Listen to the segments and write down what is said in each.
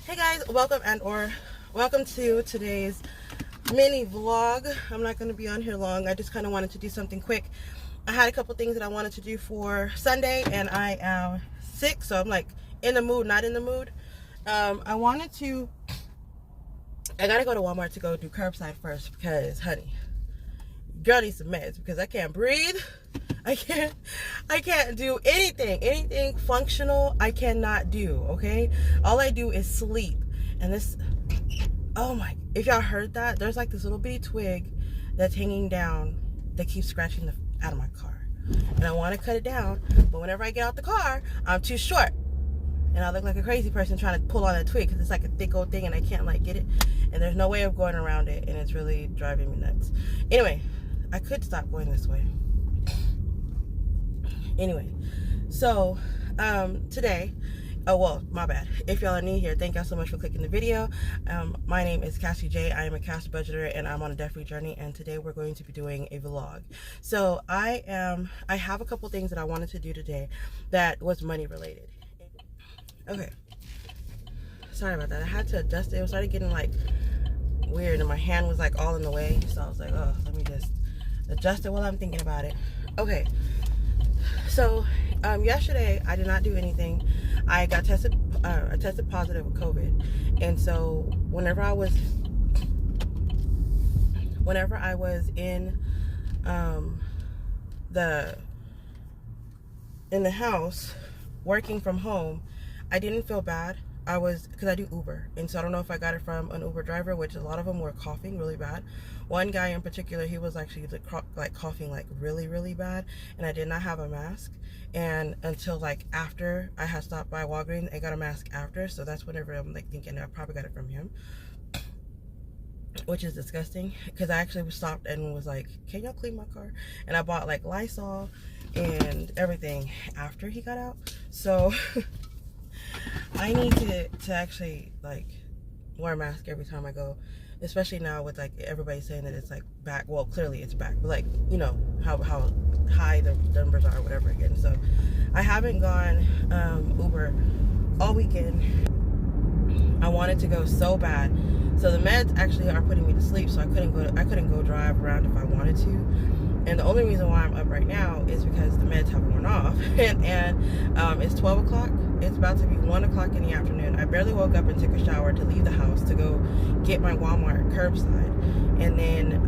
Hey guys, welcome to today's mini vlog. I'm not going to be on here long. I just kind of wanted to do something quick. I had a couple things that I wanted to do for Sunday, and I am sick, so I'm like in the mood, not in the mood. I gotta go to Walmart to go do curbside first because, honey, girl needs some meds because I can't breathe. I can't do anything functional. I cannot do, okay? All I do is sleep. And this, oh my, if y'all heard that, there's like this little bitty twig that's hanging down that keeps scratching out of my car. And I want to cut it down, but whenever I get out the car, I'm too short. And I look like a crazy person trying to pull on that twig because it's like a thick old thing and I can't like get it. And there's no way of going around it, and it's really driving me nuts. Anyway, I could stop going this way. Anyway, so today, my bad. If y'all are new here, thank y'all so much for clicking the video. My name is Cassie J. I am a cash budgeter and I'm on a debt-free journey, and today we're going to be doing a vlog. So I have a couple things that I wanted to do today that was money related. Okay. Sorry about that. I had to adjust it. It started getting like weird and my hand was like all in the way. So I was like, oh, let me just adjust it while I'm thinking about it. Okay. So yesterday I did not do anything. I tested positive with COVID, and so whenever I was in the house working from home, I didn't feel bad. Because I do Uber, and so I don't know if I got it from an Uber driver, which a lot of them were coughing really bad. One guy in particular, he was actually like coughing like really, really bad, and I did not have a mask. And until like after I had stopped by Walgreens, I got a mask after, so that's whenever I'm like thinking I probably got it from him, which is disgusting. Because I actually stopped and was like, can y'all clean my car? And I bought like Lysol and everything after he got out. So I need to actually like wear a mask every time I go, especially now with like everybody saying that it's like back. Well, clearly it's back, but like, you know how high the numbers are or whatever again. So I haven't gone Uber all weekend. I wanted to go so bad. So the meds actually are putting me to sleep, so I couldn't go drive around if I wanted to. And the only reason why I'm up right now is because the meds have worn off. and it's 12 o'clock. It's about to be 1 o'clock in the afternoon. I barely woke up and took a shower to leave the house to go get my Walmart curbside. And then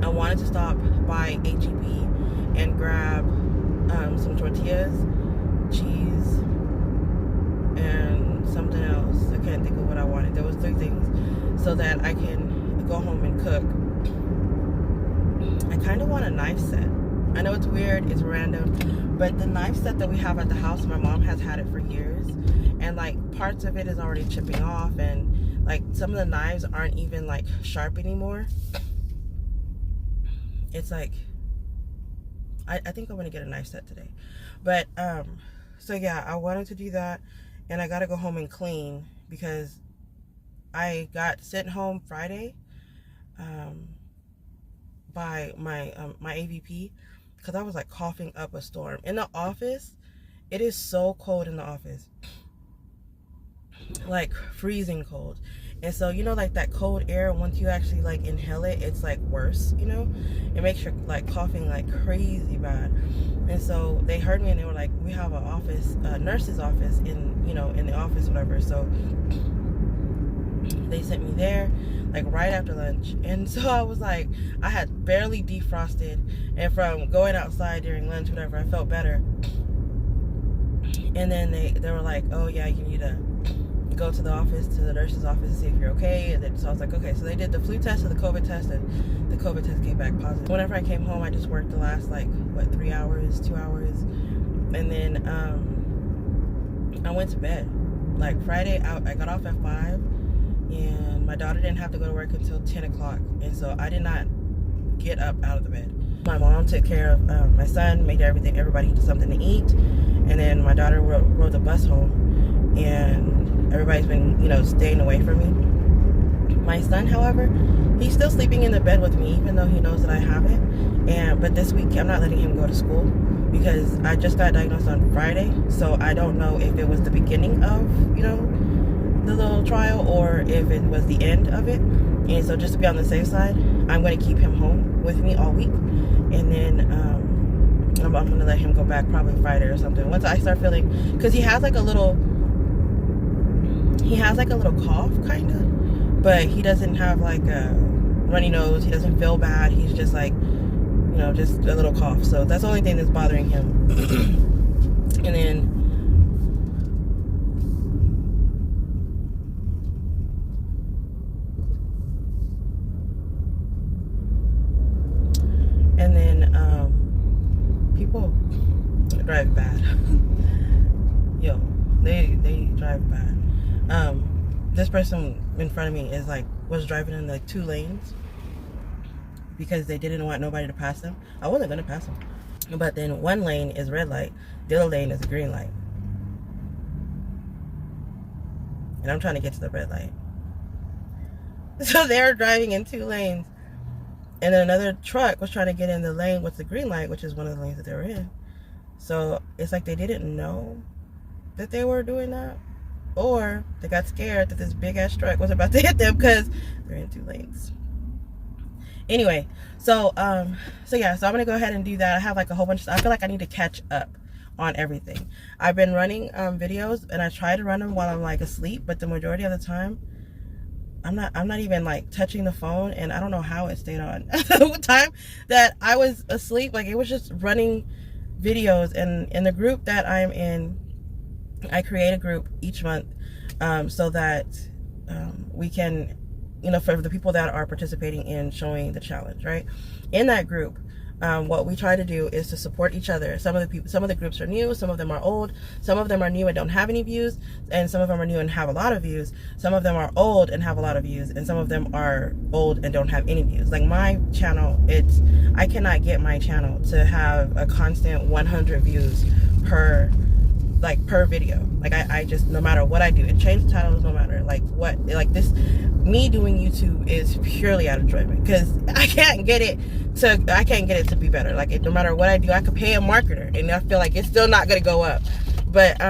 I wanted to stop by HEB and grab some tortillas, cheese, and something else. I can't think of what I wanted. There was 3 things so that I can go home and cook. I kind of want a knife set. I know it's weird, it's random, but the knife set that we have at the house, my mom has had it for years, and like parts of it is already chipping off, and like some of the knives aren't even like sharp anymore. It's like, I think I'm gonna get a knife set today. But so yeah, I wanted to do that, and I gotta go home and clean because I got sent home Friday by my AVP because I was like coughing up a storm. In the office, it is so cold in the office, like freezing cold. And so, you know, like that cold air, once you actually like inhale it, it's like worse, you know? It makes you like coughing like crazy bad. And so they heard me and they were like, we have an office, a nurse's office in the office, whatever. So they sent me there like right after lunch. And so I was like, I had barely defrosted, and from going outside during lunch, whatever, I felt better. And then they were like, oh yeah, you need to go to the office, to the nurse's office, to see if you're okay. And then so I was like, okay. So they did the flu test and the COVID test, and the COVID test came back positive. Whenever I came home, I just worked the last like 3 hours, 2 hours, and then I went to bed. Like Friday, I got off at 5, and my daughter didn't have to go to work until 10 o'clock, and so I did not get up out of the bed. My mom took care of my son, made everybody something to eat, and then my daughter rode the bus home, and everybody's been, staying away from me. My son, however, he's still sleeping in the bed with me, even though he knows that I have it. But this week, I'm not letting him go to school because I just got diagnosed on Friday, so I don't know if it was the beginning of, you know, the little trial or if it was the end of it. And so just to be on the safe side, I'm going to keep him home with me all week, and then I'm going to let him go back probably Friday or something. Once I start feeling, because he has like a little cough kind of, but he doesn't have like a runny nose. He doesn't feel bad. He's just like, you know, just a little cough. So that's the only thing that's bothering him. And then people drive bad. Yo, they drive bad. This person in front of me was driving in like 2 lanes because they didn't want nobody to pass them. I wasn't gonna pass them, but then 1 lane is red light, the other lane is a green light, and I'm trying to get to the red light. So they're driving in 2 lanes, and then another truck was trying to get in the lane with the green light, which is one of the lanes that they were in. So it's like they didn't know that they were doing that, or they got scared that this big ass truck was about to hit them because they're in 2 lanes. Anyway, so yeah, so I'm gonna go ahead and do that. I have like a whole bunch of stuff. I feel like I need to catch up on everything. I've been running videos, and I try to run them while I'm like asleep, but the majority of the time I'm not even like touching the phone, and I don't know how it stayed on the time that I was asleep. Like, it was just running videos. And in the group that I'm in, I create a group each month so that we can, you know, for the people that are participating in showing the challenge, right? In that group, what we try to do is to support each other. Some of the groups are new, some of them are old, some of them are new and don't have any views, and some of them are new and have a lot of views. Some of them are old and have a lot of views, and some of them are old and don't have any views. Like my channel, I cannot get my channel to have a constant 100 views per video. Like I just, no matter what I do, and change titles, no matter like what, like this, me doing YouTube is purely out of enjoyment, because I can't get it to be better. Like, no matter what I do, I could pay a marketer and I feel like it's still not gonna go up. But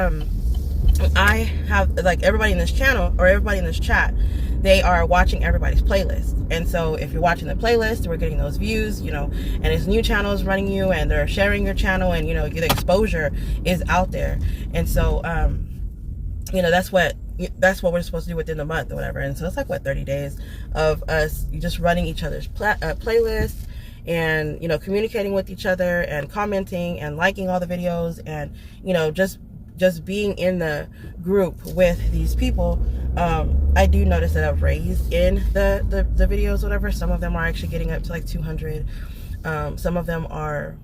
I have, like, everybody in this channel or everybody in this chat, they are watching everybody's playlist. And so if you're watching the playlist, we're getting those views, you know, and it's new channels running you, and they're sharing your channel, and, you know, the exposure is out there. And so you know, that's what we're supposed to do within the month or whatever. And so it's like, what, 30 days of us just running each other's playlists, and, you know, communicating with each other, and commenting and liking all the videos, and, you know, just being in the group with these people. I do notice that I've raised in the videos, whatever. Some of them are actually getting up to like 200. Some of them are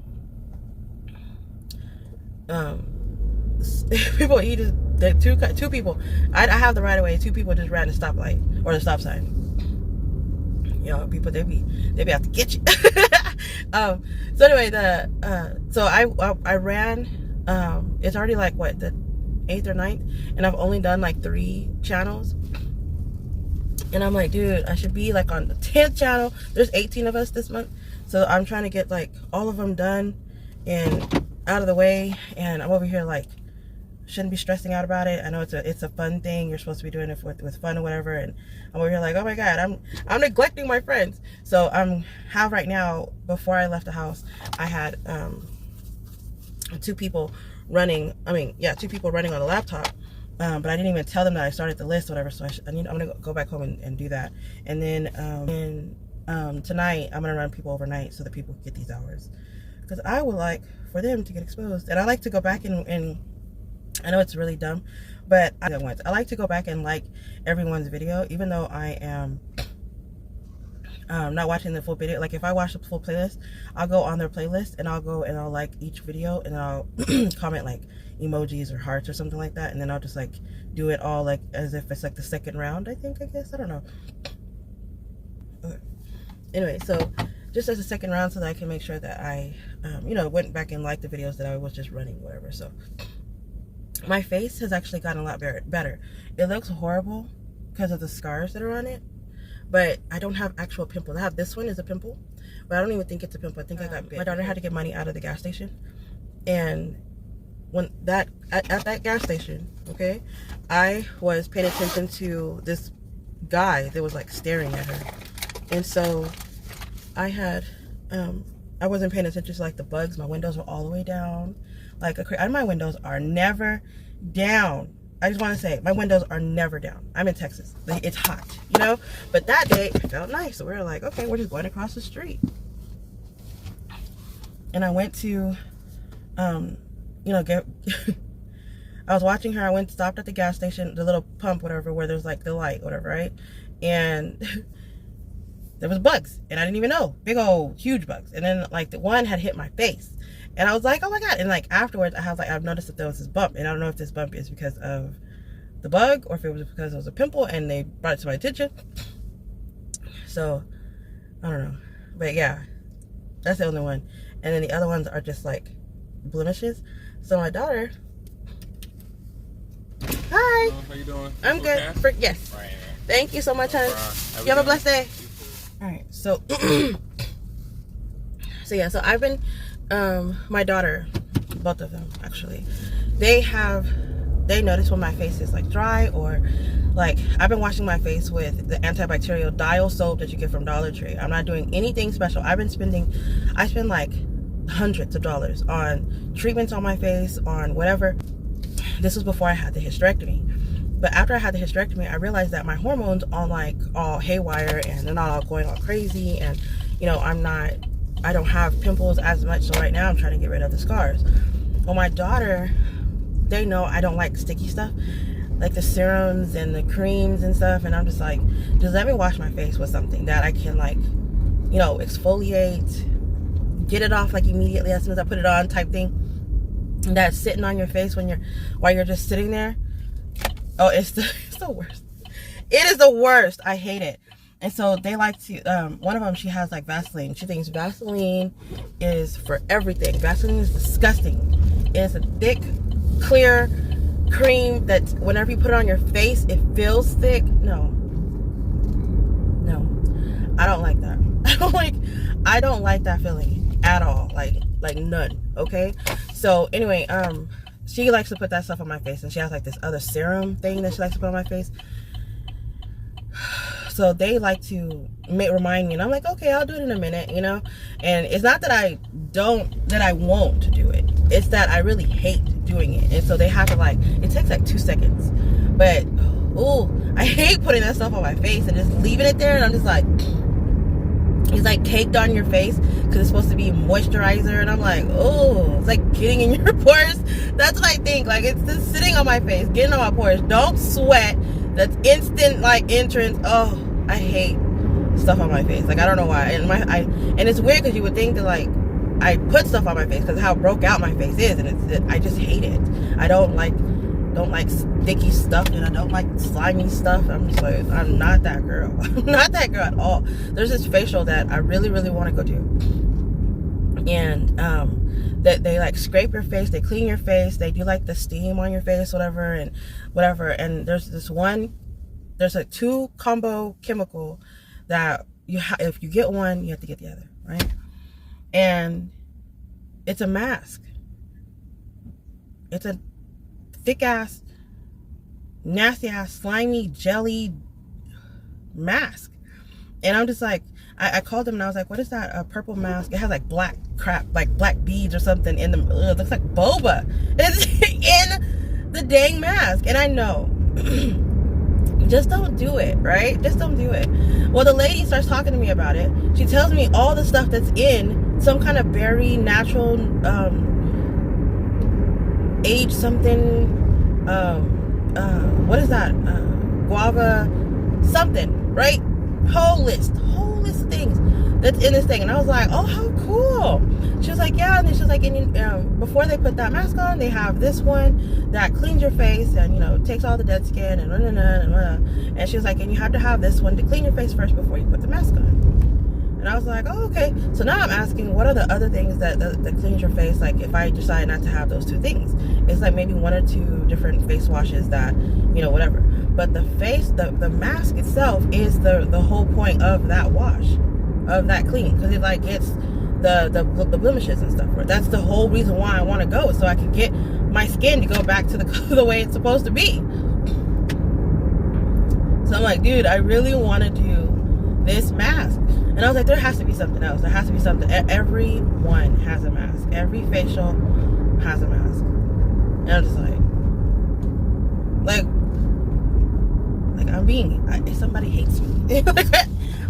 people, two people, I have the right of way, 2 people just ran the stoplight or the stop sign. You know, people, they be out to get you. So anyway, so I ran, it's already like, what, the 8th or 9th, and I've only done like 3 channels. And I'm like, dude, I should be like on the 10th channel. There's 18 of us this month, so I'm trying to get like all of them done and out of the way. And I'm over here like, shouldn't be stressing out about it. I know it's a fun thing. You're supposed to be doing it with fun or whatever. And I'm over here like, oh my God, I'm neglecting my friends. So have right now, before I left the house, I had 2 people running. 2 people running on the laptop. But I didn't even tell them that I started the list or whatever. So I'm gonna go back home and do that. And then tonight I'm gonna run people overnight so that people can get these hours, because I would like for them to get exposed. And I like to go back and I know it's really dumb, but I like to go back and like everyone's video, even though I am not watching the full video. Like, if I watch the full playlist, I'll go on their playlist and I'll go and I'll like each video, and I'll comment like emojis or hearts or something like that, and then I'll just like do it all like as if it's like the second round, I guess, I don't know. Okay. Anyway, so just as a second round, so that I can make sure that I you know, went back and liked the videos that I was just running, whatever. So my face has actually gotten a lot better. It looks horrible because of the scars that are on it, but I don't have actual pimples. I have, this one is a pimple, but I don't even think it's a pimple. I think I got bit. My daughter had to get money out of the gas station, And when that at that gas station, okay, I was paying attention to this guy that was like staring at her. And so I had I wasn't paying attention to like the bugs. My windows were all the way down, like and my windows are never down. I just want to say my windows are never down. I'm in Texas, like, it's hot, you know. But that day it felt nice, so we were like, okay, we're just going across the street. And I went to you know, get I was watching her. I went, stopped at the gas station, the little pump, whatever, where there's like the light, whatever, right? And there was bugs, and I didn't even know, big old huge bugs. And then like the one had hit my face, and I was like, oh my god. And like afterwards I was like, I've noticed that there was this bump, and I don't know if this bump is because of the bug or if it was because it was a pimple and they brought it to my attention. So I don't know, but yeah, that's the only one. And then the other ones are just like blemishes. So my daughter, hi. How you doing? I'm good. Yes. Right. Thank you so much, honey. You have a blessed day. All right. So, yeah. So I've been, my daughter, both of them actually, they notice when my face is like dry, or like I've been washing my face with the antibacterial dial soap that you get from Dollar Tree. I'm not doing anything special. I spend like hundreds of dollars on treatments on my face, on whatever. This was before I had the hysterectomy. But after I had the hysterectomy, I realized that my hormones are like all haywire, and they're not all going all crazy, and you know, I don't have pimples as much. So right now I'm trying to get rid of the scars. Well, my daughter, they know I don't like sticky stuff, like the serums and the creams and stuff, and I'm just like, just let me wash my face with something that I can, like, you know, exfoliate, get it off like immediately as soon as I put it on, type thing. That's sitting on your face while you're just sitting there. Oh, it's the worst. It is the worst. I hate it. And so they like to, one of them, she has like Vaseline. She thinks Vaseline is for everything. Vaseline is disgusting. It's a thick, clear cream that whenever you put it on your face, it feels thick. No, I don't like that. I don't like that feeling at all. Like none. Okay. So anyway, she likes to put that stuff on my face, and she has like this other serum thing that she likes to put on my face. So they like to remind me, and I'm like, okay, I'll do it in a minute, you know. And it's not that I won't do it. It's that I really hate doing it, and so they have to, like, it takes like 2 seconds. But ooh, I hate putting that stuff on my face and just leaving it there, and I'm just like, it's like caked on your face because it's supposed to be moisturizer, and I'm like, oh, it's like getting in your pores. That's what I think. Like, it's just sitting on my face, getting on my pores. Don't sweat. That's instant, like, entrance. Oh, I hate stuff on my face. Like, I don't know why. And it's weird because you would think that, like, I put stuff on my face because of how broke out my face is, and I just hate it. I don't like sticky stuff, and I don't like slimy stuff. I'm just like, I'm not that girl. I'm not that girl at all. There's this facial that I really, really want to go do, and that they like scrape your face, they clean your face, they do like the steam on your face, whatever. And there's a 2 combo chemical that if you get one, you have to get the other, right? And it's a mask. It's a thick ass, nasty ass, slimy, jelly mask. And I'm just like, I called them and I was like, what is that? A purple mask. It has like black crap, like black beads or something in them. It looks like boba. It's in the dang mask. And I know, just don't do it, right? Just don't do it. Well, the lady starts talking to me about it. She tells me all the stuff that's in some kind of berry, natural, age something, what is that? Guava something, right? Whole list of things that's in this thing. And I was like, oh, how cool. She was like, yeah. And then she was like, before they put that mask on, they have this one that cleans your face and, you know, takes all the dead skin and and she was like, and you have to have this one to clean your face first before you put the mask on. And I was like, oh, okay. So now I'm asking, what are the other things that cleans your face? Like, if I decide not to have those 2 things, it's like maybe 1 or 2 different face washes that, you know, whatever. But the the mask itself is the whole point of that wash, of that clean, because it's the blemishes and stuff. That's the whole reason why I want to go, so I can get my skin to go back to the way it's supposed to be. So I'm like, dude, I really want to do this mask. And I was like, there has to be something else. There has to be something. Everyone has a mask. Every facial has a mask. And I'm just like I'm being, if somebody hates me.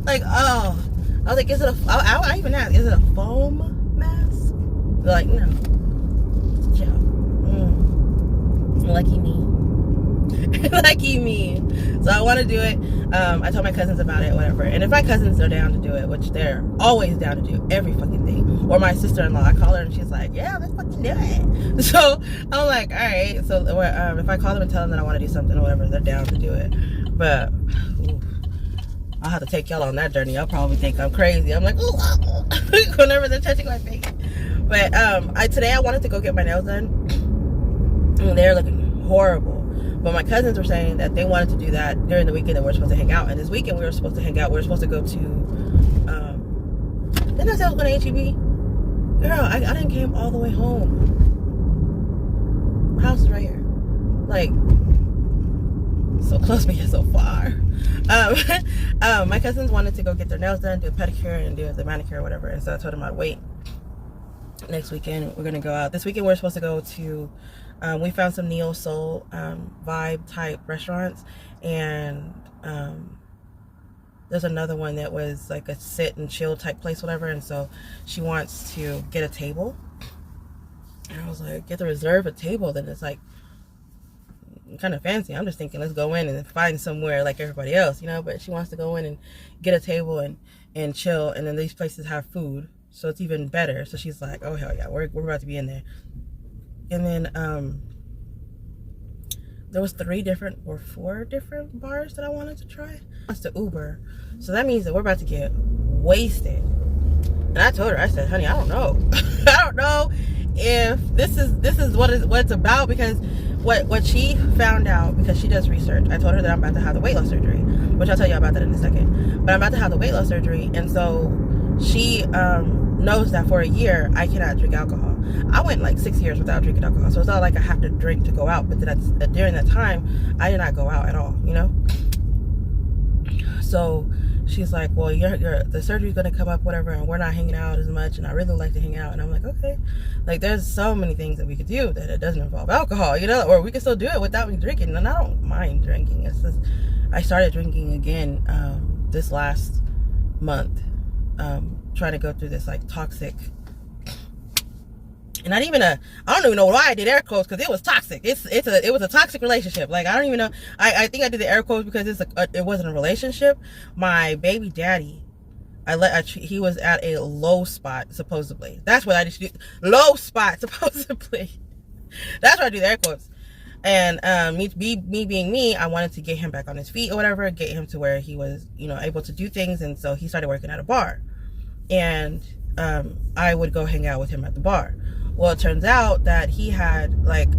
Like, oh. I was like, is it a, I even asked, is it a foam mask? They're like, no. It's gel. Lucky me. Lucky me. So I want to do it. I told my cousins about it, whatever. And if my cousins are down to do it, which they're always down to do every fucking thing, or my sister-in-law, I call her and she's like, yeah, let's fucking do it. So I'm like, all right. So if I call them and tell them that I want to do something or whatever, they're down to do it. But ooh, I'll have to take y'all on that journey. Y'all probably think I'm crazy. I'm like, ooh, whenever they're touching my face. But today I wanted to go get my nails done. And they're looking horrible. But my cousins were saying that they wanted to do that during the weekend that we're supposed to hang out. And this weekend we were supposed to hang out. We were supposed to go to, didn't I say I was going to HEB? Girl, I didn't came all the way home. My house is right here. Like, so close but yet so far. My cousins wanted to go get their nails done, do a pedicure and do the manicure or whatever. And so I told them I'd wait. Next weekend we're going to go out. This weekend we're supposed to go to, we found some neo soul vibe type restaurants, and there's another one that was like a sit and chill type place, whatever. And so she wants to get a table, and I was like, get to reserve a table, then it's like kind of fancy. I'm just thinking, let's go in and find somewhere like everybody else, you know. But she wants to go in and get a table and chill, and then these places have food, so it's even better. So she's like, oh hell yeah, we're about to be in there. And then there was 4 different bars that I wanted to try. That's the Uber, so that means that we're about to get wasted. And I told her, I said, honey, I don't know. I don't know if this is what it's about, because what she found out, because she does research. I told her that I'm about to have the weight loss surgery, which I'll tell you about that in a second. But I'm about to have the weight loss surgery, and so she knows that for a year I cannot drink alcohol. I went like 6 years without drinking alcohol, so it's not like I have to drink to go out. But during that time, I did not go out at all, you know. So she's like, well, the surgery's gonna come up, whatever, and we're not hanging out as much, and I really like to hang out. And I'm like, okay, like there's so many things that we could do that it doesn't involve alcohol, you know, or we can still do it without me drinking. And I don't mind drinking. It's just I started drinking again this last month, trying to go through this like toxic, and I don't even know why I did air quotes, because it was toxic. It was a toxic relationship. Like, I don't even know. I think I did the air quotes because it wasn't a relationship. My baby daddy, he was at a low spot, supposedly. That's what I did. Low spot, supposedly. That's why I do the air quotes. And me being me, I wanted to get him back on his feet or whatever, get him to where he was, you know, able to do things. And so he started working at a bar, and I would go hang out with him at the bar. Well, it turns out that he had, like,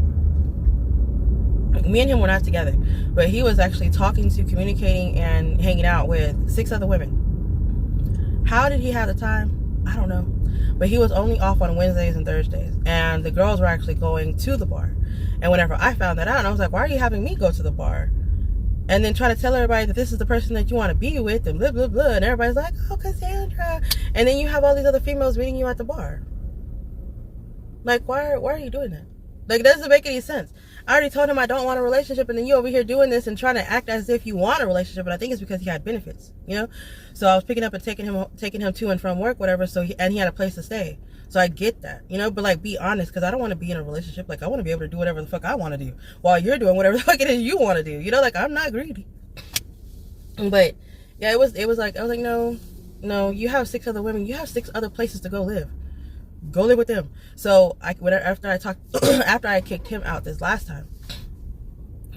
me and him were not together, but he was actually talking to, communicating, and hanging out with 6 other women. How did he have the time? I don't know. But he was only off on Wednesdays and Thursdays, and the girls were actually going to the bar. And whenever I found that out, I was like, why are you having me go to the bar? And then try to tell everybody that this is the person that you want to be with, and blah, blah, blah. And everybody's like, oh, Cassandra. And then you have all these other females meeting you at the bar. Like, why are you doing that? Like, it doesn't make any sense. I already told him I don't want a relationship, and then you over here doing this and trying to act as if you want a relationship. But I think it's because he had benefits, you know. So I was picking up and taking him to and from work, whatever. So he had a place to stay. So I get that, you know. But like, be honest, because I don't want to be in a relationship. Like, I want to be able to do whatever the fuck I want to do while you're doing whatever the fuck it is you want to do. You know, like, I'm not greedy. But yeah, it was like, I was like, no, you have 6 other women. You have 6 other places to go live. Go live with them. So after I kicked him out this last time,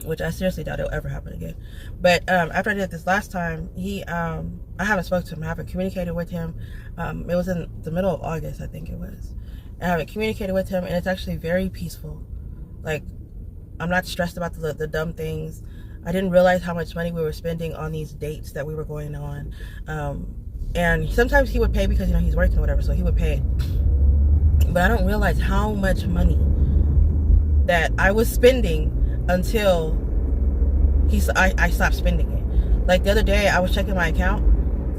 which I seriously doubt it'll ever happen again. But after I did this last time, I haven't spoken to him. I haven't communicated with him. It was in the middle of August, I think it was. I haven't communicated with him, and it's actually very peaceful. Like, I'm not stressed about the dumb things. I didn't realize how much money we were spending on these dates that we were going on. And sometimes he would pay because, you know, he's working or whatever, so he would pay. But I don't realize how much money that I was spending until I stopped spending it. Like the other day, I was checking my account,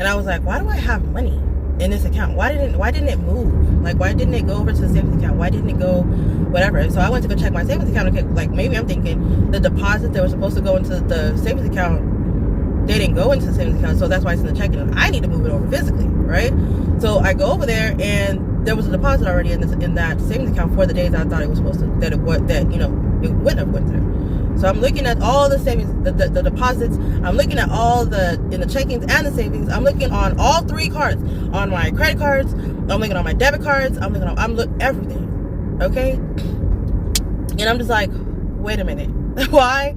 and I was like, why do I have money in this account? Why didn't it move? Like, why didn't it go over to the savings account? Why didn't it go whatever? So I went to go check my savings account. Okay, like maybe I'm thinking the deposit that was supposed to go into the savings account, they didn't go into the savings account, so that's why it's in the checking. I need to move it over physically, right? So I go over there, and there was a deposit already in that savings account for the days I thought it was supposed to, that you know, it wouldn't have went through. So I'm looking at all the savings, the deposits. I'm looking at all in the checkings and the savings. I'm looking on all 3 cards, on my credit cards. I'm looking on my debit cards. I'm looking everything. Okay. And I'm just like, wait a minute, why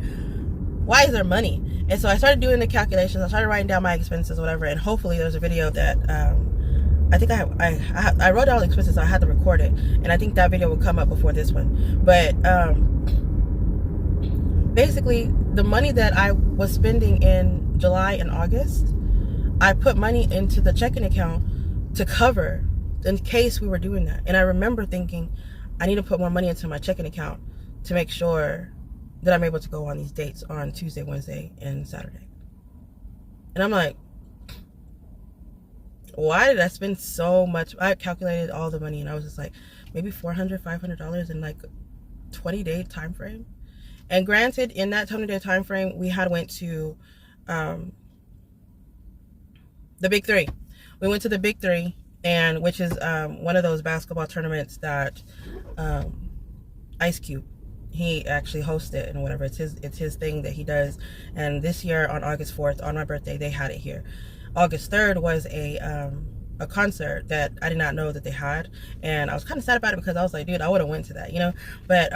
is there money? And so I started doing the calculations. I started writing down my expenses, whatever. And hopefully there's a video that I think I wrote down all the expenses. So I had to record it, and I think that video will come up before this one. But basically, the money that I was spending in July and August, I put money into the checking account to cover in case we were doing that. And I remember thinking, I need to put more money into my checking account to make sure that I'm able to go on these dates on Tuesday, Wednesday, and Saturday. And I'm like, why did I spend so much? I calculated all the money, and I was just like, maybe $400, $500 in like 20-day time frame. And granted, in that 20-day time frame, we had went to the Big Three. We went to the Big Three, and which is one of those basketball tournaments that Ice Cube, he actually hosted and whatever. It's his thing that he does. And this year on August 4th, on my birthday, they had it here. August 3rd was a concert that I did not know that they had, and I was kind of sad about it because I was like, dude, I would have went to that, you know. But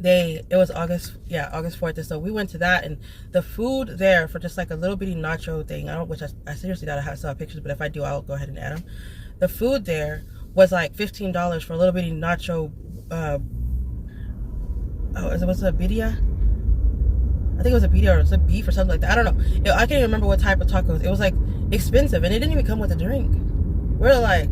it was August 4th, and so we went to that, and the food there for just like a little bitty nacho thing, which I seriously doubt I saw pictures, but if I do, I'll go ahead and add them. The food there was like $15 for a little bitty nacho. Was it a birria? I think it was a birria, or it was a beef or something like that. I don't know. I can't even remember what type of tacos. It was like expensive, and it didn't even come with a drink. We're like,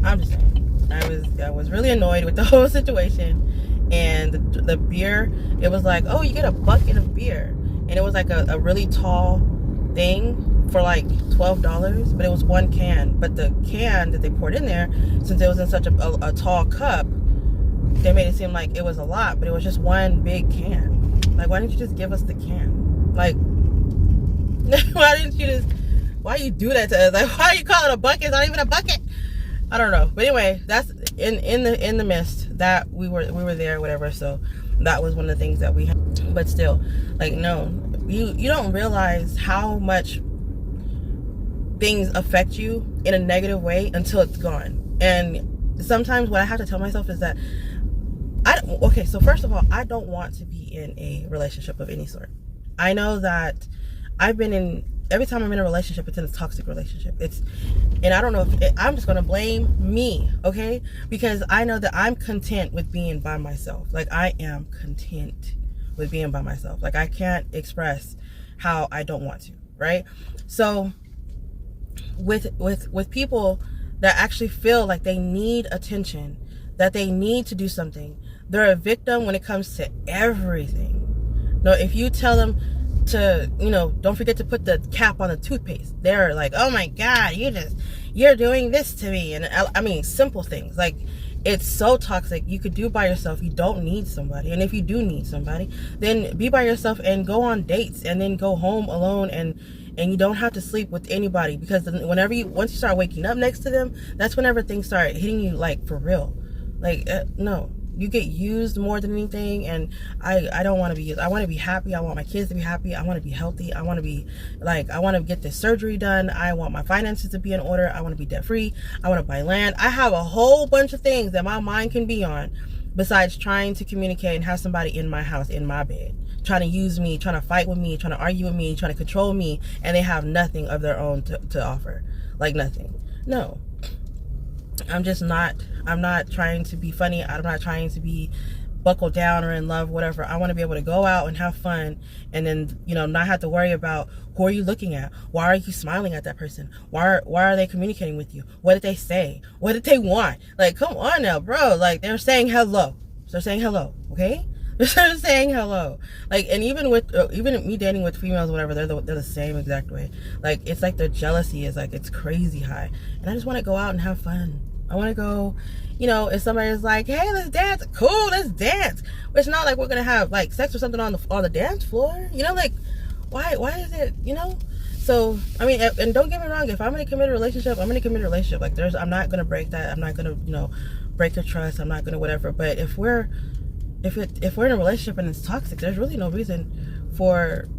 I'm just saying, I was really annoyed with the whole situation. And the beer, it was like, oh, you get a bucket of beer, and it was like a really tall thing for like $12, but it was one can. But the can that they poured in there, since it was in such a tall cup, they made it seem like it was a lot, but it was just one big can. Like, why didn't you just give us the can? Like, why you do that to us? Like, why you call it a bucket? It's not even a bucket. I don't know. But anyway, that's in the midst that we were there, whatever. So that was one of the things that we had. But still, like, no, you don't realize how much things affect you in a negative way until it's gone. And sometimes what I have to tell myself is that so first of all, I don't want to be in a relationship of any sort. I know that every time I'm in a relationship, it's in a toxic relationship. And I don't know I'm just going to blame me, okay? Because I know that I'm content with being by myself. Like, I am content with being by myself. Like, I can't express how I don't want to, right? So with people that actually feel like they need attention, that they need to do something, they're a victim when it comes to everything. No, if you tell them to, don't forget to put the cap on the toothpaste, they're like, oh my God, you're doing this to me. And I mean, simple things. Like, it's so toxic. You could do by yourself. You don't need somebody. And if you do need somebody, then be by yourself and go on dates, and then go home alone, and you don't have to sleep with anybody, because once you start waking up next to them, that's whenever things start hitting you, like, for real. Like, no, you get used more than anything. And I don't want to be used. I want to be happy. I want my kids to be happy. I want to be healthy. I want to be I want to get this surgery done. I want my finances to be in order. I want to be debt free. I want to buy land. I have a whole bunch of things that my mind can be on, besides trying to communicate and have somebody in my house, in my bed, trying to use me, trying to fight with me, trying to argue with me, trying to control me, and they have nothing of their own to offer. Like, nothing. No. I'm not trying to be funny. I'm not trying to be buckled down or in love, whatever. I want to be able to go out and have fun, and then, you know, not have to worry about who are you looking at, why are you smiling at that person, why are they communicating with you, what did they say, what did they want. Like, come on now, bro. Like, they're saying hello. They're saying hello, okay? They're saying hello. Like, and even with even me dating with females, whatever, they're the same exact way. Like, it's like the jealousy is like, it's crazy high, and I just want to go out and have fun. I want to go, you know, if somebody's like, hey, let's dance, cool, let's dance. It's not like we're gonna have like sex or something on the dance floor, you know. Like, why is it, you know? So I mean, and don't get me wrong, if I'm gonna commit a relationship, I'm gonna commit a relationship. Like, I'm not gonna break that. I'm not gonna, you know, break your trust. I'm not gonna whatever. But if we're in a relationship and it's toxic, there's really no reason for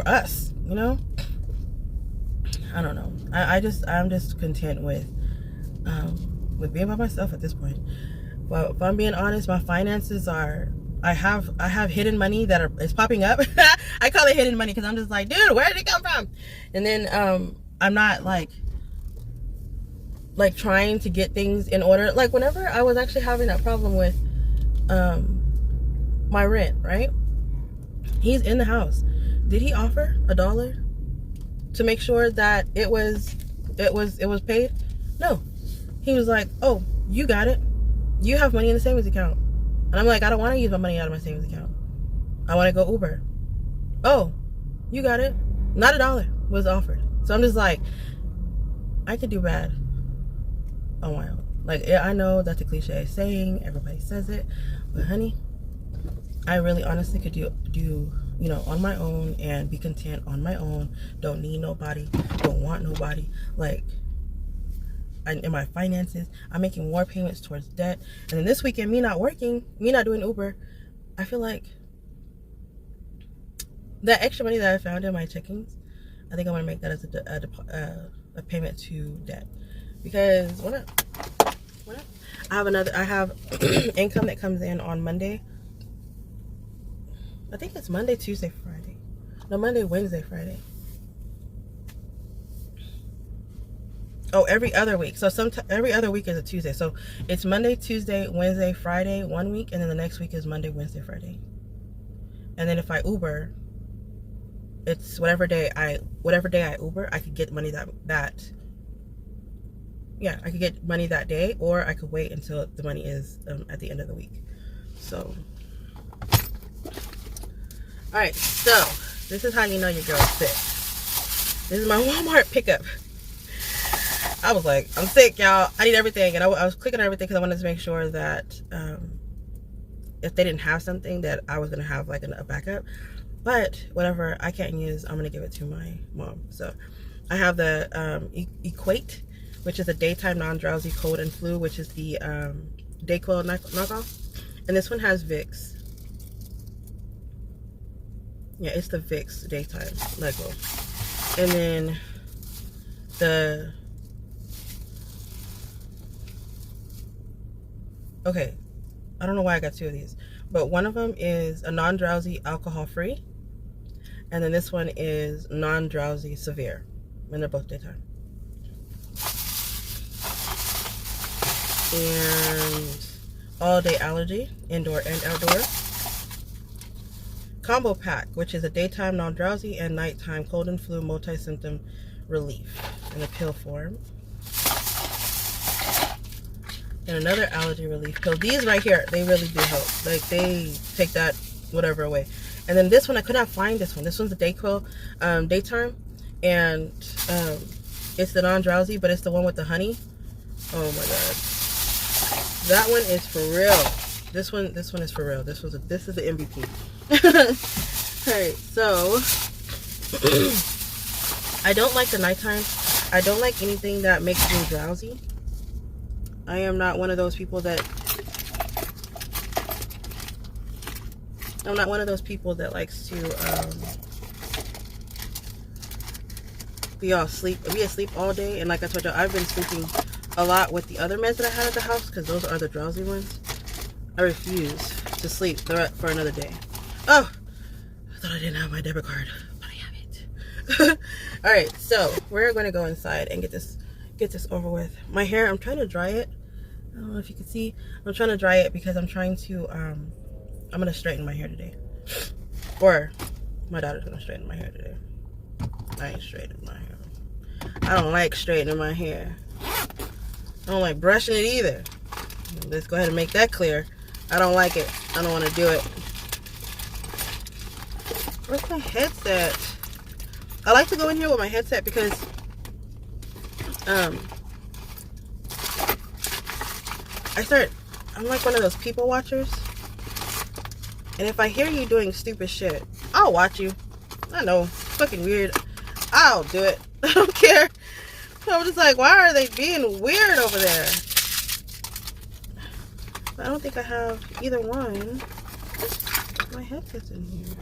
us, you know. I don't know. I'm just content with being by myself at this point. But if I'm being honest, my finances are, I have hidden money that is popping up. I call it hidden money because I'm just like, dude, where did it come from? And then I'm not like trying to get things in order. Like, whenever I was actually having that problem with my rent, right? He's in the house. Did he offer $1 to make sure that it was paid? No. He was like, oh, you got it. You have money in the savings account. And I'm like, I don't want to use my money out of my savings account. I want to go Uber. Oh, you got it. Not $1 was offered. So I'm just like, I could do bad on my own. Like, yeah, I know that's a cliche saying. Everybody says it. But honey, I really honestly could do, you know, on my own and be content on my own. Don't need nobody. Don't want nobody. Like, in my finances, I'm making more payments towards debt. And then this weekend, me not working, me not doing Uber, I feel like that extra money that I found in my checkings, I think I'm gonna make that as a payment to debt. Because what I have income that comes in on Monday. I think it's Monday, Tuesday, Friday. No, Monday, Wednesday, Friday. Oh, every other week. So every other week is a Tuesday. So it's Monday, Tuesday, Wednesday, Friday, one week, and then the next week is Monday, Wednesday, Friday. And then if I Uber, it's whatever day I Uber, I could get money yeah, I could get money that day, or I could wait until the money is at the end of the week. So, all right. So this is how you know your girl's sick. This is my Walmart pickup. I was like, I'm sick, y'all. I need everything. And I was clicking on everything because I wanted to make sure that if they didn't have something, that I was going to have like a backup. But whatever I can't use, I'm going to give it to my mom. So I have the Equate, which is a daytime non-drowsy cold and flu, which is the Dayquil knockoff. And this one has Vicks. Yeah, it's the Vicks daytime Lego. And then the... Okay, I don't know why I got two of these, but one of them is a non-drowsy alcohol-free, and then this one is non-drowsy severe, and they're both daytime. And all-day allergy, indoor and outdoor. Combo pack, which is a daytime non-drowsy and nighttime cold and flu multi-symptom relief in a pill form. And another allergy relief pill. These right here, they really do help. Like, they take that whatever away. And then this one, I could not find this one. This one's a Dayquil daytime, and it's the non-drowsy, but it's the one with the honey. Oh my god, that one is for real. This one is for real. This is the MVP. All right, so I don't like the nighttime. I don't like anything that makes me drowsy. I am not one of those people that likes to be asleep all day. And like I told you, I've been sleeping a lot with the other meds that I had at the house, because those are the drowsy ones. I refuse to sleep for another day. Oh, I thought I didn't have my debit card, but I have it. All right, so we're going to go inside and get this over with. My hair, I'm trying to dry it. I don't know if you can see. I'm trying to dry it because I'm trying to, I'm going to straighten my hair today. Or my daughter's going to straighten my hair today. I ain't straightening my hair. I don't like straightening my hair. I don't like brushing it either. Let's go ahead and make that clear. I don't like it. I don't want to do it. Where's my headset? I like to go in here with my headset because I'm like one of those people watchers. And if I hear you doing stupid shit, I'll watch you. I know, it's fucking weird. I'll do it. I don't care. I'm just like, why are they being weird over there? I don't think I have either one. My headset's in here.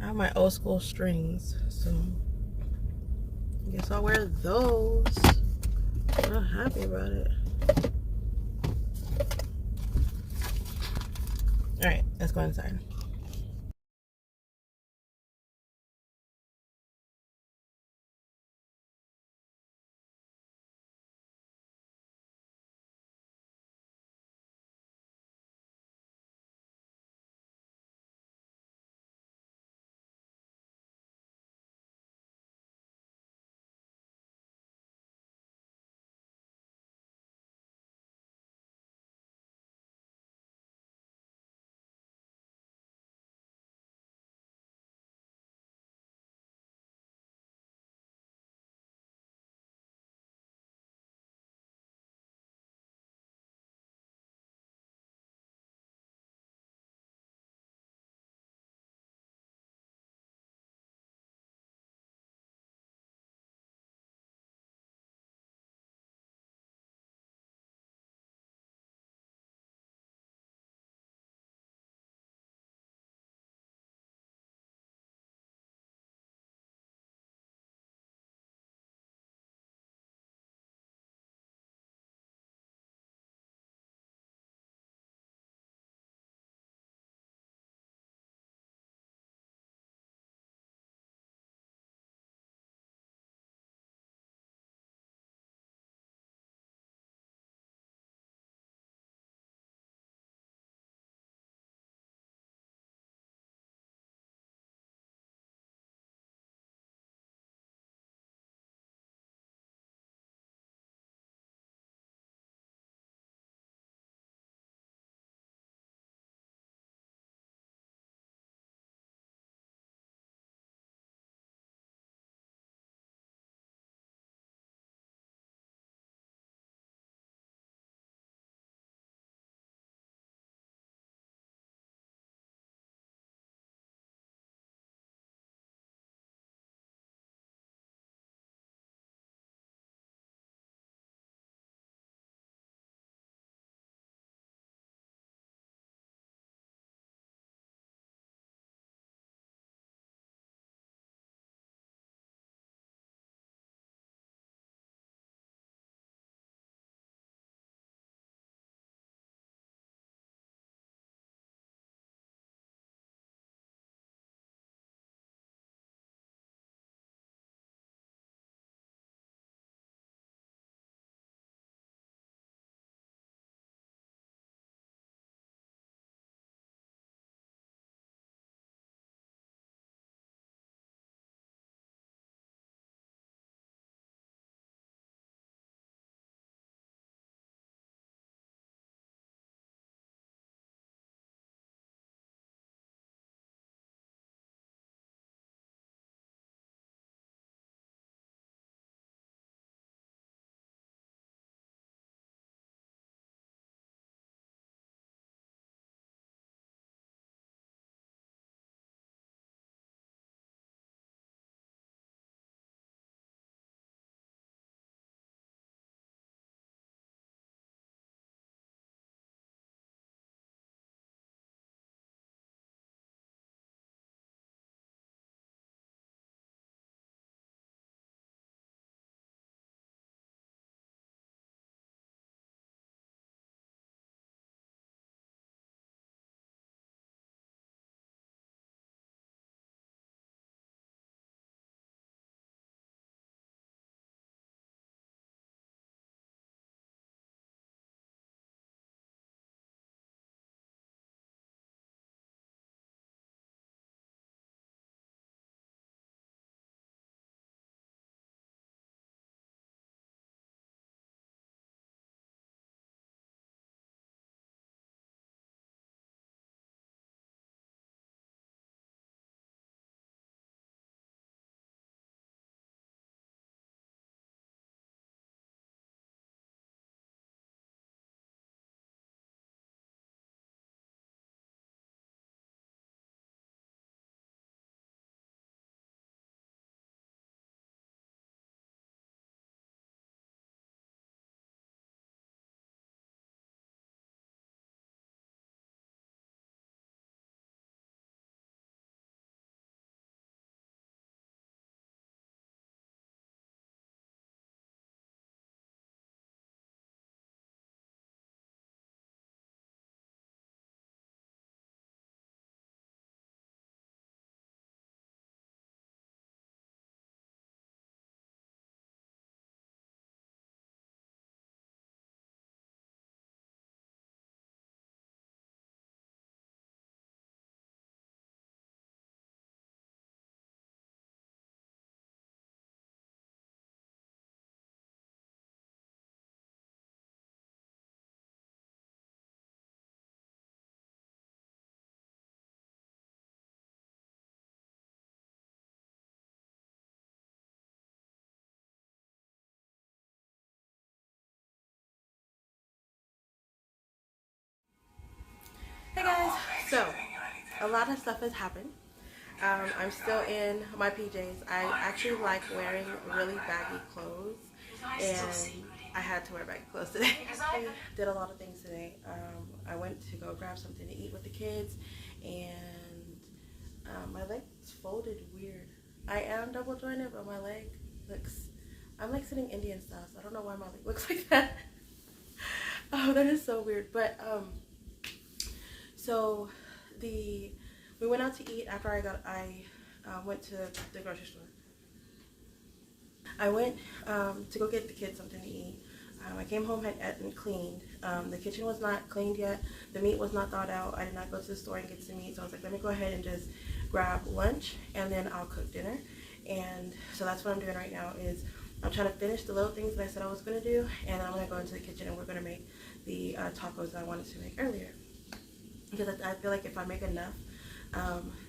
I have my old school strings, so I guess I'll wear those. I'm not happy about it. Alright, let's go inside. So, a lot of stuff has happened. I'm still in my PJs. I actually like wearing really baggy clothes, and I had to wear baggy clothes today. I did a lot of things today. I went to go grab something to eat with the kids, and my leg's folded weird. I am double jointed, but my leg looks, I'm like sitting Indian style, so I don't know why my leg looks like that. Oh, that is so weird. But so we went out to eat after I went to the grocery store. I went to go get the kids something to eat. I came home and cleaned. The kitchen was not cleaned yet. The meat was not thawed out. I did not go to the store and get some meat, so I was like, let me go ahead and just grab lunch, and then I'll cook dinner. And so that's what I'm doing right now, is I'm trying to finish the little things that I said I was going to do, and then I'm going to go into the kitchen and we're going to make the tacos that I wanted to make earlier. Because I feel like if I make enough,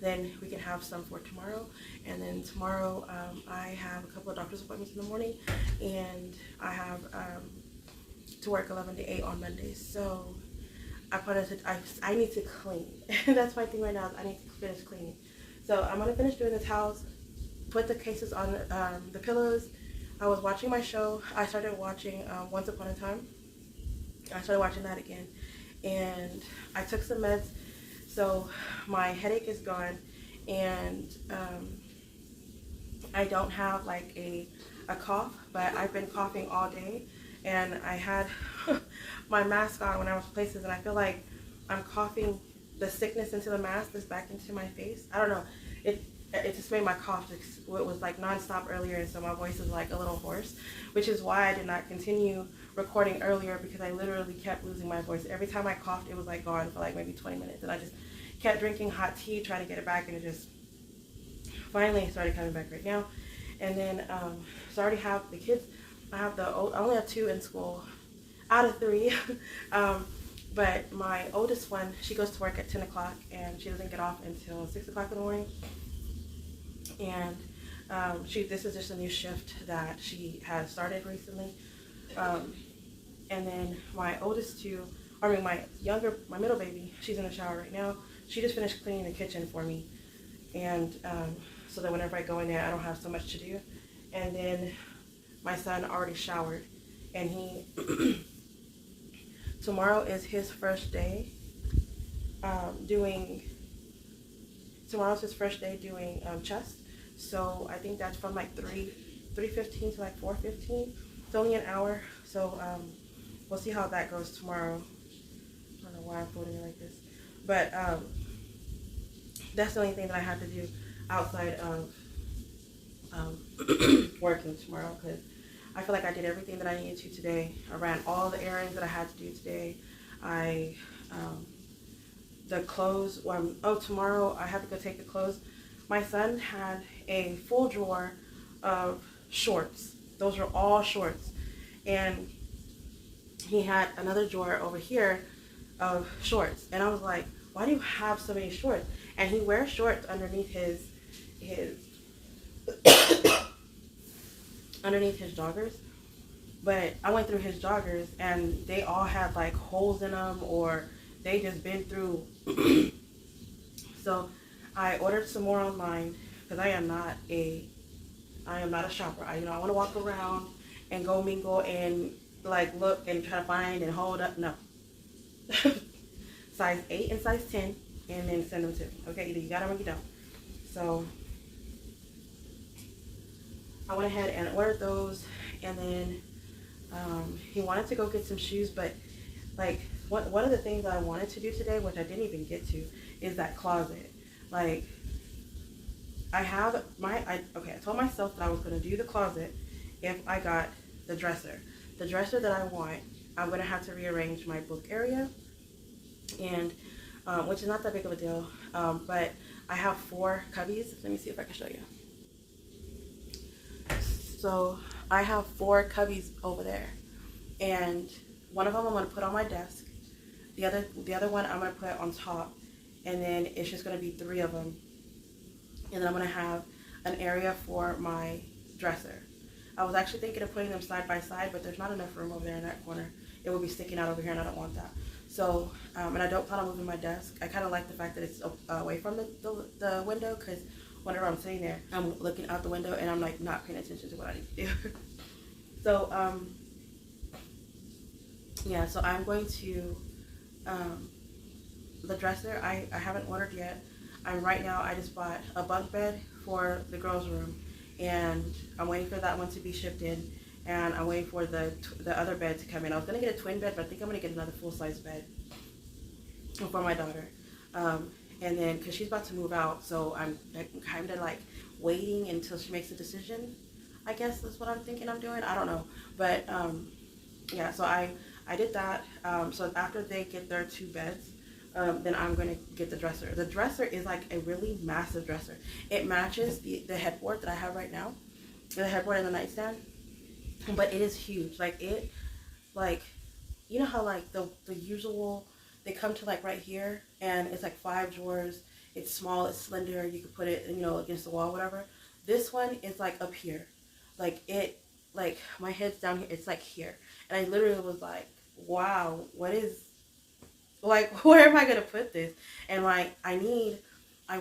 then we can have some for tomorrow. And then tomorrow I have a couple of doctor's appointments in the morning, and I have to work 11 to 8 on Mondays. So I need to clean. That's my thing right now, is I need to finish cleaning. So I'm going to finish doing the towels, put the cases on the pillows. I was watching my show. I started watching Once Upon a Time. I started watching that again. And I took some meds, so my headache is gone, and I don't have like a cough, but I've been coughing all day, and I had my mask on when I was places, and I feel like I'm coughing the sickness into the mask that's back into my face. I don't know. It just made my cough, it was like nonstop earlier, and so my voice is like a little hoarse, which is why I did not continue recording earlier, because I literally kept losing my voice. Every time I coughed, it was like gone for like maybe 20 minutes, and I just kept drinking hot tea, trying to get it back, and it just finally started coming back right now. And then so I already have the kids. I only have 2 in school out of 3. But my oldest one, she goes to work at 10 o'clock, and she doesn't get off until 6 o'clock in the morning. And this is just a new shift that she has started recently. And then my oldest 2, my middle baby, she's in the shower right now. She just finished cleaning the kitchen for me. And so that whenever I go in there, I don't have so much to do. And then my son already showered, and tomorrow is his first day doing chest. So I think that's from like 3:15 to like 4:15. It's only an hour, so we'll see how that goes tomorrow. I don't know why I'm holding it like this, but that's the only thing that I have to do outside of working tomorrow, because I feel like I did everything that I needed to today. I ran all the errands that I had to do today. The clothes, tomorrow I have to go take the clothes. My son had a full drawer of shorts. Those are all shorts. And he had another drawer over here of shorts. And I was like, why do you have so many shorts? And he wears shorts underneath his underneath his joggers. But I went through his joggers, and they all had like holes in them, or they just been through. So I ordered some more online, because I am not a shopper. I want to walk around and go mingle and like look and try to find and hold up. No. Size 8 and size 10, and then send them to me. Okay, either you got them or you don't. So I went ahead and ordered those, and then he wanted to go get some shoes, but like one of the things that I wanted to do today, which I didn't even get to, is that closet. Like, I told myself that I was going to do the closet if I got the dresser. The dresser that I want, I'm going to have to rearrange my book area, and which is not that big of a deal, but I have 4 cubbies. Let me see if I can show you. So I have 4 cubbies over there, and one of them I'm going to put on my desk. The other one I'm going to put on top, and then it's just going to be 3 of them. And then I'm going to have an area for my dresser. I was actually thinking of putting them side by side, but there's not enough room over there in that corner. It will be sticking out over here, and I don't want that. So, and I don't plan on moving my desk. I kind of like the fact that it's away from the window, because whenever I'm sitting there, I'm looking out the window and I'm like not paying attention to what I need to do. So, yeah, so I'm going to, the dresser, I haven't ordered yet. Right now, I just bought a bunk bed for the girls' room, and I'm waiting for that one to be shipped in, and I'm waiting for the other bed to come in. I was going to get a twin bed, but I think I'm going to get another full-size bed for my daughter. And then, because she's about to move out, so I'm kind of like waiting until she makes a decision, I guess is what I'm thinking I'm doing. I don't know. But, yeah, so I did that. So after they get their 2 beds, then I'm going to get the dresser. The dresser is like a really massive dresser. It matches the headboard that I have right now, the headboard and the nightstand, but it is huge. Like it, like, you know how like the usual, they come to like right here, and it's like 5 drawers. It's small, it's slender, you could put it, you know, against the wall, whatever. This one is like up here. Like it, like my head's down here, it's like here. And I literally was like, wow, what is, like, where am I going to put this? And like, I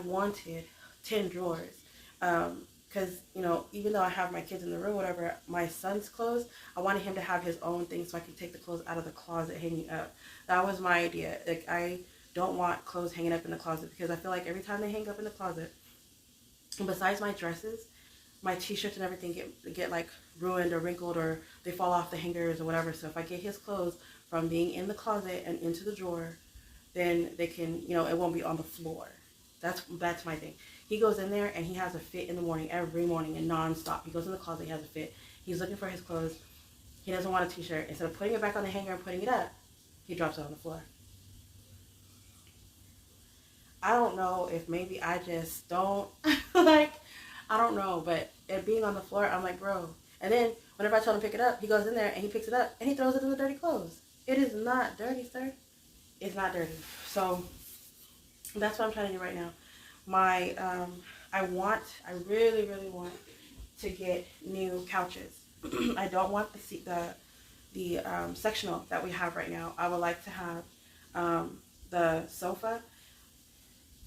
wanted 10 drawers. Because, you know, even though I have my kids in the room, whatever, my son's clothes, I wanted him to have his own thing so I could take the clothes out of the closet hanging up. That was my idea. Like, I don't want clothes hanging up in the closet, because I feel like every time they hang up in the closet, and besides my dresses, my t-shirts and everything get like ruined or wrinkled, or they fall off the hangers or whatever. So if I get his clothes from being in the closet and into the drawer, then they can, you know, it won't be on the floor. That's my thing. He goes in there and he has a fit in the morning, every morning, and nonstop. He goes in the closet, he has a fit. He's looking for his clothes. He doesn't want a t-shirt. Instead of putting it back on the hanger and putting it up, he drops it on the floor. I don't know if maybe I just don't, like, I don't know, but it being on the floor, I'm like, bro. And then whenever I tell him to pick it up, he goes in there and he picks it up and he throws it in the dirty clothes. It is not dirty, sir. It's not dirty. So that's what I'm trying to do right now. I really, really want to get new couches. I don't want the sectional that we have right now. I would like to have the sofa.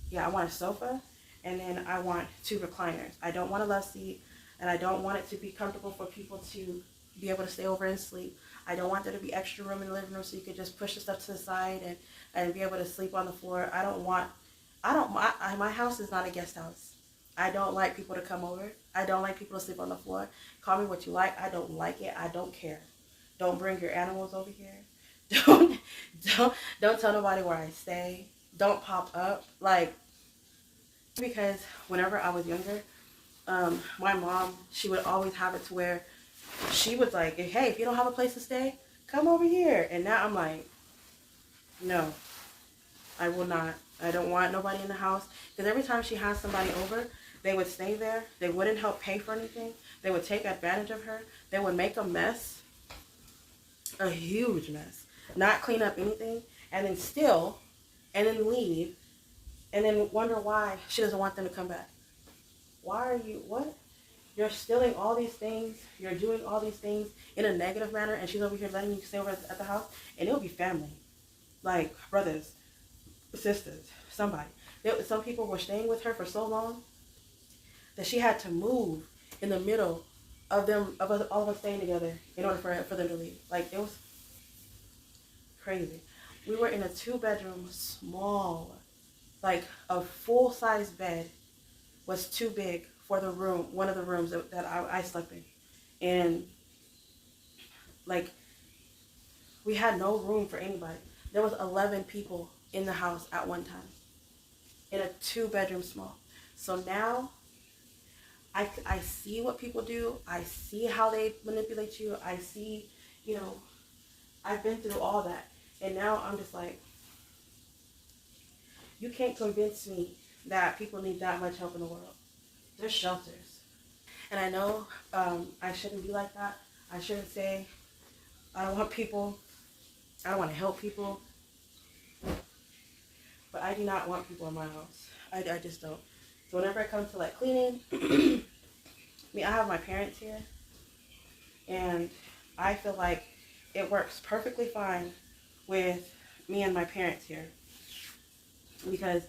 Yeah, I want a sofa, and then I want 2 recliners. I don't want a love seat, and I don't want it to be comfortable for people to be able to stay over and sleep. I don't want there to be extra room in the living room so you could just push the stuff to the side and be able to sleep on the floor. My house is not a guest house. I don't like people to come over. I don't like people to sleep on the floor. Call me what you like. I don't like it. I don't care. Don't bring your animals over here. Don't tell nobody where I stay. Don't pop up. Like, because whenever I was younger, my mom, she would always have it to where she was like, hey, if you don't have a place to stay, come over here. And now I'm like, no, I will not. I don't want nobody in the house. Because every time she has somebody over, they would stay there. They wouldn't help pay for anything. They would take advantage of her. They would make a mess, a huge mess, not clean up anything, and then leave, and then wonder why she doesn't want them to come back. Why are you, what? You're stealing all these things. You're doing all these things in a negative manner, and she's over here letting you stay over at the house, and it'll be family. Like brothers, sisters, somebody. Some people were staying with her for so long that she had to move in the middle of all of us staying together in order for them to leave. Like, it was crazy. We were in a 2-bedroom, small, like a full-size bed was too big for the room, one of the rooms that I slept in. And like, we had no room for anybody. There was 11 people in the house at one time in a 2-bedroom small. So now I see what people do. I see how they manipulate you. I see, you know, I've been through all that. And now I'm just like, you can't convince me that people need that much help in the world. There's shelters. And I know I shouldn't be like that. I shouldn't say, I don't want to help people. But I do not want people in my house. I just don't. So whenever it comes to like cleaning, I mean, I have my parents here. And I feel like it works perfectly fine with me and my parents here, because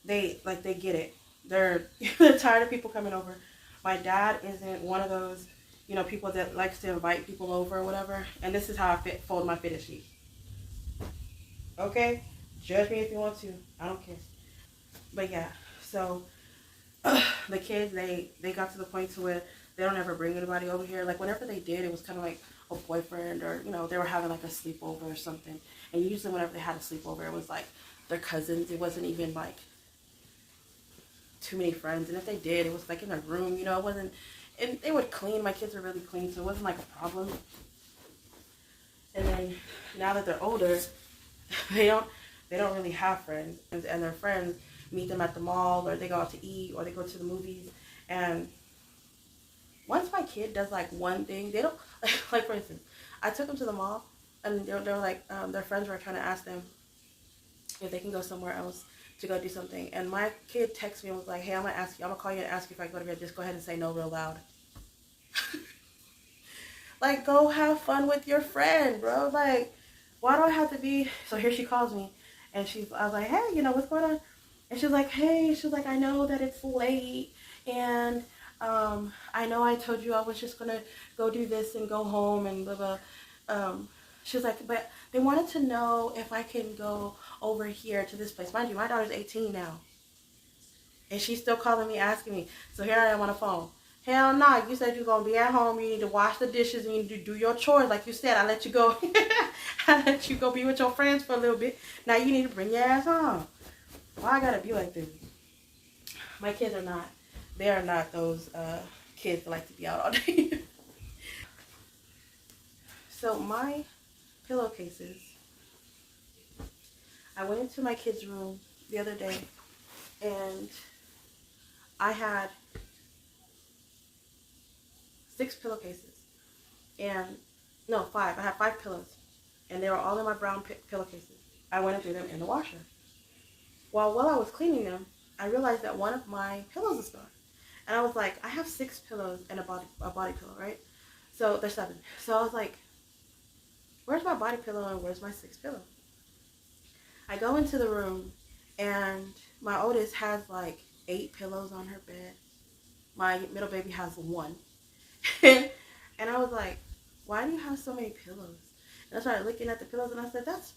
they get it. They're they're tired of people coming over. My dad isn't one of those, you know, people that likes to invite people over or whatever. And this is how I fold my fitted sheet. Okay, judge me if you want to. I don't care. But yeah, so the kids, they got to the point to where they don't ever bring anybody over here. Like whenever they did, it was kind of like a boyfriend, or you know, they were having like a sleepover or something. And usually whenever they had a sleepover, it was like their cousins. It wasn't even like too many friends. And if they did, it was like in their room, you know. It wasn't, and they would clean. My kids are really clean, so it wasn't like a problem. And then now that they're older, they don't really have friends, and their friends meet them at the mall, or they go out to eat, or they go to the movies. And once my kid does like one thing, they don't like, for instance, I took them to the mall, and they were like, their friends were trying to ask them if they can go somewhere else to go do something. And my kid texted me and was like, hey, I'm gonna call you and ask you if I can go to bed. Just go ahead and say no real loud. Like, go have fun with your friend, bro. Like, why do I have to be? So here she calls me, and I was like, hey, you know, what's going on? And she's like, hey, she's like, I know that it's late, and I know I told you I was just gonna go do this and go home and blah blah. She's like, but they wanted to know if I can go over here to this place. Mind you, my daughter's 18 now, and she's still calling me, asking me. So here I am on the phone. Hell nah, you said you're going to be at home. You need to wash the dishes and you need to do your chores. Like you said, I let you go. I let you go be with your friends for a little bit. Now you need to bring your ass home. Why I got to be like this? My kids are not. They are not those kids that like to be out all day. So my pillowcases. I went into my kids' room the other day, and I had 6 pillowcases, and no, 5. I had 5 pillows, and they were all in my brown pillowcases. I went and threw them in the washer. While I was cleaning them, I realized that one of my pillows is gone, and I was like, I have 6 pillows and a body pillow, right? So there's 7. So I was like, where's my body pillow and where's my 6th pillow? I go into the room, and my oldest has like 8 pillows on her bed. My middle baby has 1. And I was like, why do you have so many pillows? And I started looking at the pillows, and I said, those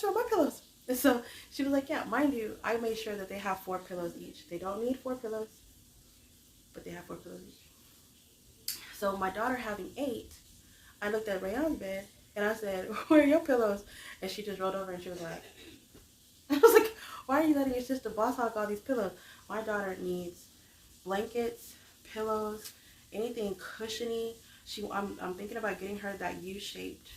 2 are my pillows. And so she was like, yeah, mind you, I made sure that they have 4 pillows each. They don't need 4 pillows, but they have 4 pillows each. So my daughter having 8, I looked at Rayon's bed, and I said, where are your pillows? And she just rolled over, and she was like, I was like, why are you letting your sister boss hog all these pillows? My daughter needs blankets, pillows, anything cushiony. I'm thinking about getting her that U-shaped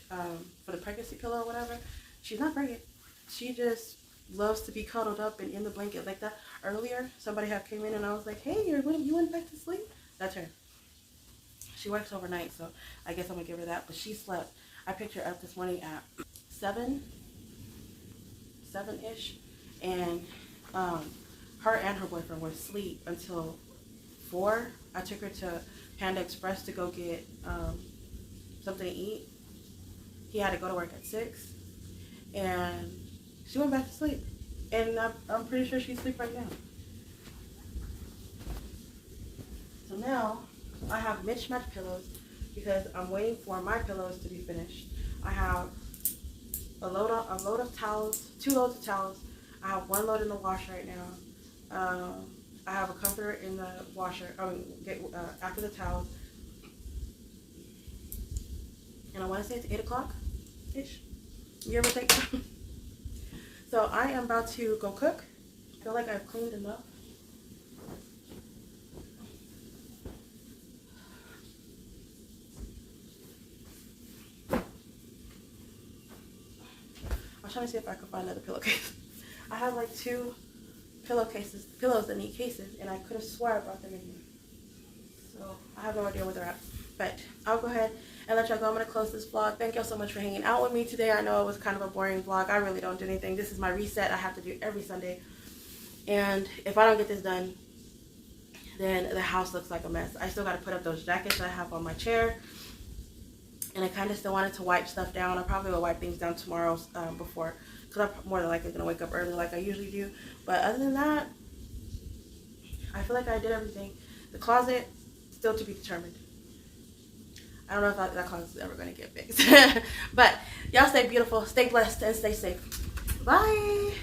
for the pregnancy pillow or whatever. She's not pregnant. She just loves to be cuddled up and in the blanket like that. Earlier, somebody had came in, and I was like, hey, you went back to sleep? That's her. She works overnight, so I guess I'm gonna give her that. But she slept. I picked her up this morning at 7-ish, and her and her boyfriend were asleep until 4. I took her to Panda Express to go get something to eat. He had to go to work at 6, and she went back to sleep. And I'm pretty sure she's asleep right now. So now I have mismatched pillows because I'm waiting for my pillows to be finished. I have a load of towels, 2 loads of towels. I have 1 load in the washer right now. I have a comforter in the washer. After the towels. And I want to say it's 8 o'clock-ish. You ever think? So I am about to go cook. I feel like I've cleaned enough. I'm trying to see if I can find another pillowcase. I have like 2 pillows that need cases, and I could have swore I brought them in here. So I have no idea where they're at. But I'll go ahead and let y'all go. I'm going to close this vlog. Thank y'all so much for hanging out with me today. I know it was kind of a boring vlog. I really don't do anything. This is my reset. I have to do every Sunday. And if I don't get this done, then the house looks like a mess. I still got to put up those jackets that I have on my chair. And I kind of still wanted to wipe stuff down. I probably will wipe things down tomorrow before, because I'm more than likely going to wake up early like I usually do. But other than that, I feel like I did everything. The closet, still to be determined. I don't know if that closet's ever going to get fixed. But y'all stay beautiful, stay blessed, and stay safe. Bye.